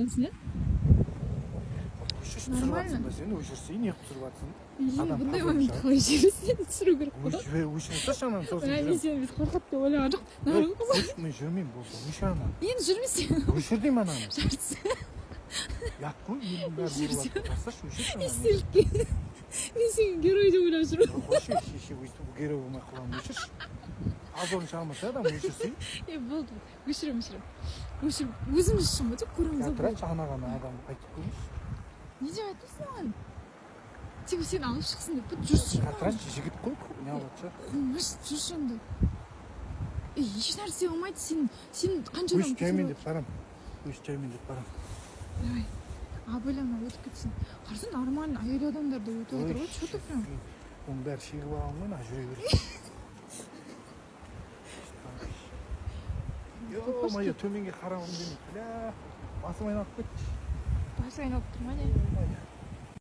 жатсың, иә? Нормально. Сен өшірсей, не қылып жатсың? Бұндай момент қалай жүресің? Түсіру керек қой да. Өшіріп тұршы анан сосын Мен сені бүйтіп қорқады деп ойлаған жоқпын. мен жүрмеймін болса, өшір анан. Енді жүрмесең. Өшір деймін ананы. Жартысы. Ят қой, елдің бәрі ұрып жатыр. Жасашы, өшірші ананы. Естелікке. Мен сені герой деп ойлап жүрмін. Қойшы, өйтіп герой болмай қалған өшірші. Азорын шалмаса адам өшірсей. Болды. Өшірем. Өзіміз үшін ба? Тек көреміз. Тұрашы анаған адам қайтып көрейінші. Не деп айтасың оған? Тек сен алып шықсын деп бұд жүрші. Тұрашы жігіт қой, не алатшы? Қоймаш, жүрші онда. Еш нәрсе болмайды. Сен қанша адам жаймен деп барам. Жаймен деп барам. Давай. Абайлана өтіп кетсін. Қарсын нормально әйел адамдар да өтіп отыр ғой. Что ты прям? Оның бәрі шегіп алған ғой, жүре береді. Ё-моё, төменге қарағым келмейді. Басым айналып кетті. Басы айналып тұр ма не?